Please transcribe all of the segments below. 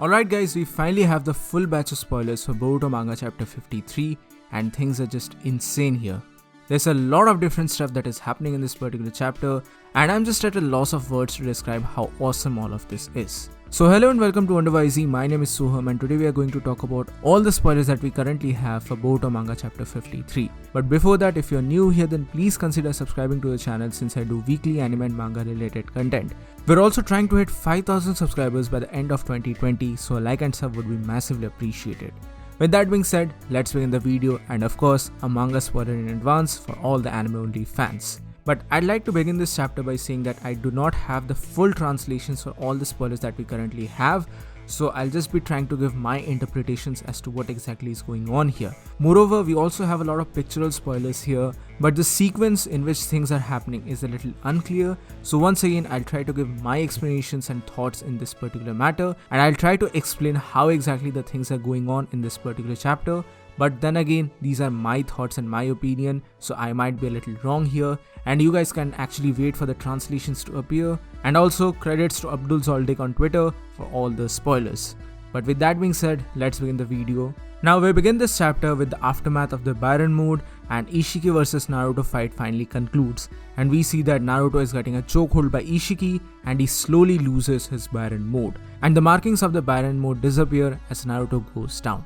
Alright guys, we finally have the full batch of spoilers for Boruto Manga Chapter 53 and things are just insane here. There's a lot of different stuff that is happening in this particular chapter and I'm just at a loss of words to describe how awesome all of this is. So hello and welcome to UnderYZ, my name is Soham and today we are going to talk about all the spoilers that we currently have for Boruto Manga Chapter 53. But before that, if you're new here then please consider subscribing to the channel since I do weekly anime and manga related content. We're also trying to hit 5,000 subscribers by the end of 2020, so a like and sub would be massively appreciated. With that being said, let's begin the video and of course a manga spoiler in advance for all the anime only fans. But I'd like to begin this chapter by saying that I do not have the full translations for all the spoilers that we currently have, so I'll just be trying to give my interpretations as to what exactly is going on here. Moreover, we also have a lot of pictorial spoilers here, but the sequence in which things are happening is a little unclear, so once again I'll try to give my explanations and thoughts in this particular matter, and I'll try to explain how exactly the things are going on in this particular chapter. But then again, these are my thoughts and my opinion, so I might be a little wrong here, and you guys can actually wait for the translations to appear, and also credits to Abdul Zoldik on Twitter for all the spoilers. But with that being said, let's begin the video. Now we begin this chapter with the aftermath of the Byron mode, and Ishiki vs Naruto fight finally concludes, and we see that Naruto is getting a chokehold by Ishiki and he slowly loses his Byron mode, and the markings of the Byron mode disappear as Naruto goes down.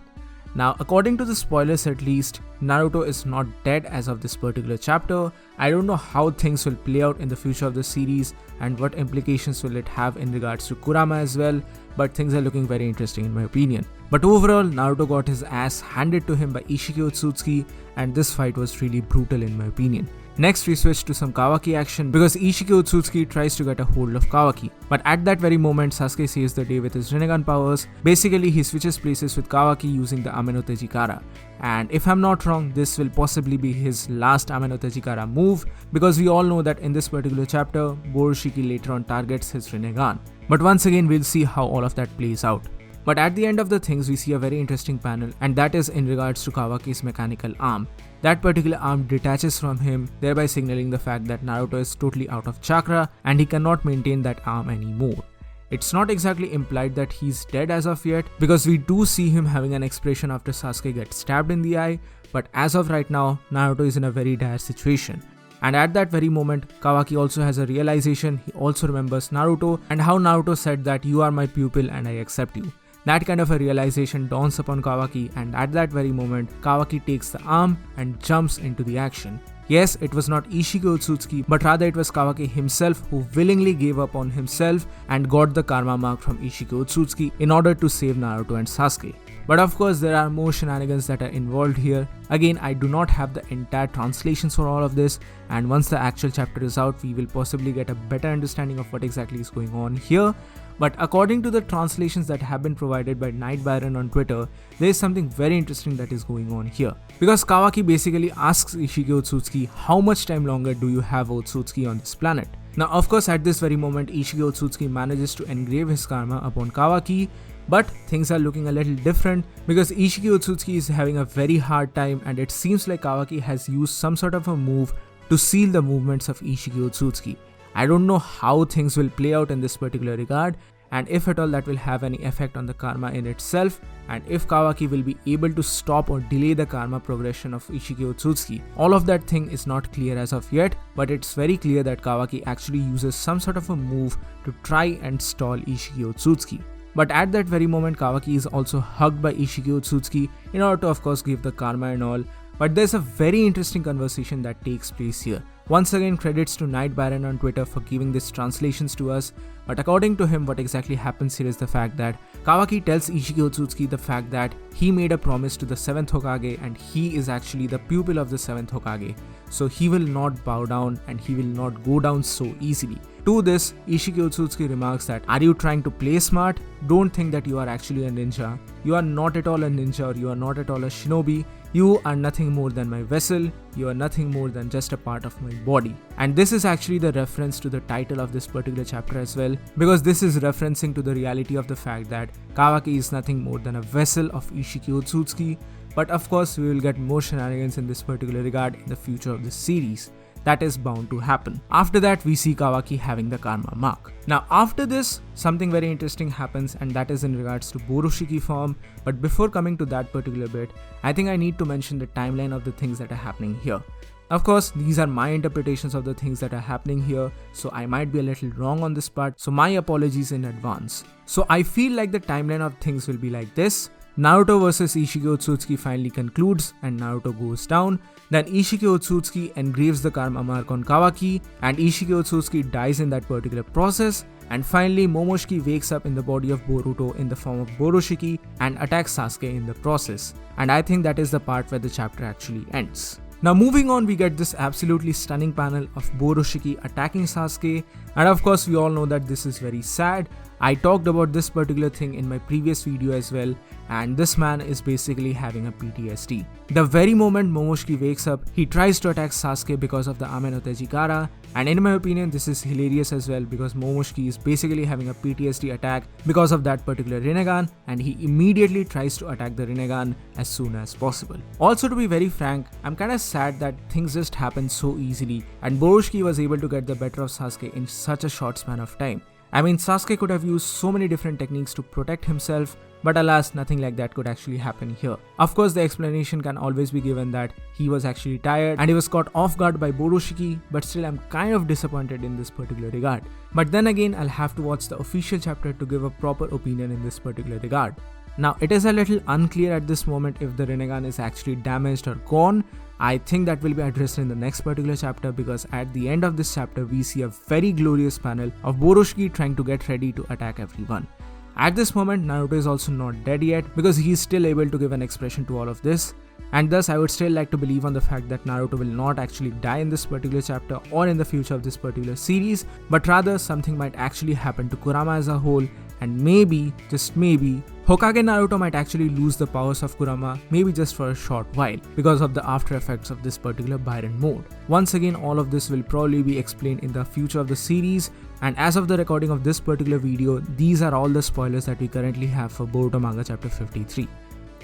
Now, according to the spoilers at least, Naruto is not dead as of this particular chapter. I don't know how things will play out in the future of the series and what implications will it have in regards to Kurama as well, but things are looking very interesting in my opinion. But overall, Naruto got his ass handed to him by Ishiki Otsutsuki and this fight was really brutal in my opinion. Next we switch to some Kawaki action because Ishiki Otsutsuki tries to get a hold of Kawaki. But at that very moment, Sasuke saves the day with his Rinnegan powers. Basically, he switches places with Kawaki using the Ame no Tejikara. And if I'm not wrong, this will possibly be his last Ame no Tejikara move because we all know that in this particular chapter, Borushiki later on targets his Rinnegan. But once again, we'll see how all of that plays out. But at the end of the things, we see a very interesting panel and that is in regards to Kawaki's mechanical arm. That particular arm detaches from him, thereby signaling the fact that Naruto is totally out of chakra and he cannot maintain that arm anymore. It's not exactly implied that he's dead as of yet because we do see him having an expression after Sasuke gets stabbed in the eye, but as of right now, Naruto is in a very dire situation. And at that very moment, Kawaki also has a realization. He also remembers Naruto and how Naruto said that you are my pupil and I accept you. That kind of a realization dawns upon Kawaki and at that very moment, Kawaki takes the arm and jumps into the action. Yes, it was not Ishiki Otsutsuki, but rather it was Kawaki himself who willingly gave up on himself and got the karma mark from Ishiki Otsutsuki in order to save Naruto and Sasuke. But of course, there are more shenanigans that are involved here. Again, I do not have the entire translations for all of this, and once the actual chapter is out, we will possibly get a better understanding of what exactly is going on here. But according to the translations that have been provided by Night Byron on Twitter, there is something very interesting that is going on here. Because Kawaki basically asks Ishiki Otsutsuki, how much time longer do you have Otsutsuki on this planet? Now of course at this very moment, Ishiki Otsutsuki manages to engrave his karma upon Kawaki, but things are looking a little different because Ishiki Otsutsuki is having a very hard time and it seems like Kawaki has used some sort of a move to seal the movements of Ishiki Otsutsuki. I don't know how things will play out in this particular regard and if at all that will have any effect on the karma in itself and if Kawaki will be able to stop or delay the karma progression of Ishiki Otsutsuki. All of that thing is not clear as of yet, but it's very clear that Kawaki actually uses some sort of a move to try and stall Ishiki Otsutsuki. But at that very moment, Kawaki is also hugged by Ishiki Otsutsuki in order to of course give the karma and all. But there's a very interesting conversation that takes place here. Once again, credits to Night Byron on Twitter for giving these translations to us. But according to him, what exactly happens here is the fact that Kawaki tells Ishiki Otsutsuki the fact that he made a promise to the 7th Hokage and he is actually the pupil of the 7th Hokage. So he will not bow down and he will not go down so easily. To this, Ishiki Otsutsuki remarks that, are you trying to play smart? Don't think that you are actually a ninja. You are not at all a ninja or you are not at all a shinobi. You are nothing more than my vessel, you are nothing more than just a part of my body. And this is actually the reference to the title of this particular chapter as well, because this is referencing to the reality of the fact that Kawaki is nothing more than a vessel of Ishiki Otsutsuki. But of course, we will get more shenanigans in this particular regard in the future of this series. that is bound to happen. After that, we see Kawaki having the karma mark. Now after this, something very interesting happens, and that is in regards to Borushiki form. But before coming to that particular bit, I think I need to mention the timeline of the things that are happening here. Of course, these are my interpretations of the things that are happening here, so I might be a little wrong on this part, so my apologies in advance. So I feel like the timeline of things will be like this. Naruto vs Ishiki Otsutsuki finally concludes and Naruto goes down. Then Ishiki Otsutsuki engraves the karma mark on Kawaki and Ishiki Otsutsuki dies in that particular process. And finally, Momoshiki wakes up in the body of Boruto in the form of Borushiki and attacks Sasuke in the process. And I think that is the part where the chapter actually ends. Now moving on, we get this absolutely stunning panel of Borushiki attacking Sasuke, and of course we all know that this is very sad. I talked about this particular thing in my previous video as well, and this man is basically having a PTSD. The very moment Momoshiki wakes up, he tries to attack Sasuke because of the Ame no Tejikara, and in my opinion this is hilarious as well because Momoshiki is basically having a PTSD attack because of that particular Rinnegan, and he immediately tries to attack the Rinnegan as soon as possible. Also, to be very frank, I'm kinda sad that things just happened so easily and Borushiki was able to get the better of Sasuke in such a short span of time. I mean, Sasuke could have used so many different techniques to protect himself, but alas, nothing like that could actually happen here. Of course, the explanation can always be given that he was actually tired and he was caught off guard by Borushiki, but still I'm kind of disappointed in this particular regard. But then again, I'll have to watch the official chapter to give a proper opinion in this particular regard. Now, it is a little unclear at this moment if the Rinnegan is actually damaged or gone. I think that will be addressed in the next particular chapter because at the end of this chapter, we see a very glorious panel of Borushiki trying to get ready to attack everyone. At this moment, Naruto is also not dead yet because he is still able to give an expression to all of this. And thus, I would still like to believe on the fact that Naruto will not actually die in this particular chapter or in the future of this particular series, but rather something might actually happen to Kurama as a whole, and maybe, just maybe, Hokage Naruto might actually lose the powers of Kurama, maybe just for a short while, because of the after effects of this particular Byron mode. Once again, all of this will probably be explained in the future of the series, and as of the recording of this particular video, these are all the spoilers that we currently have for Boruto Manga Chapter 53.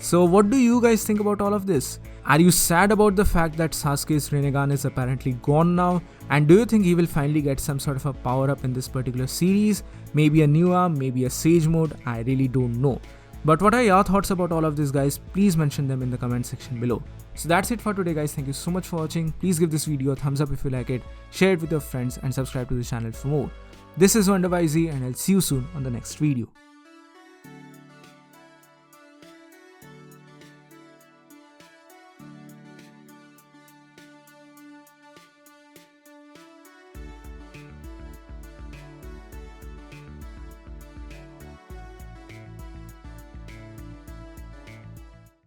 So what do you guys think about all of this? Are you sad about the fact that Sasuke's Rinnegan is apparently gone now? And do you think he will finally get some sort of a power up in this particular series? Maybe a new arm, maybe a Sage mode, I really don't know. But what are your thoughts about all of this, guys? Please mention them in the comment section below. So that's it for today, guys. Thank you so much for watching. Please give this video a thumbs up if you like it, share it with your friends and subscribe to the channel for more. This is WonderYZ and I'll see you soon on the next video.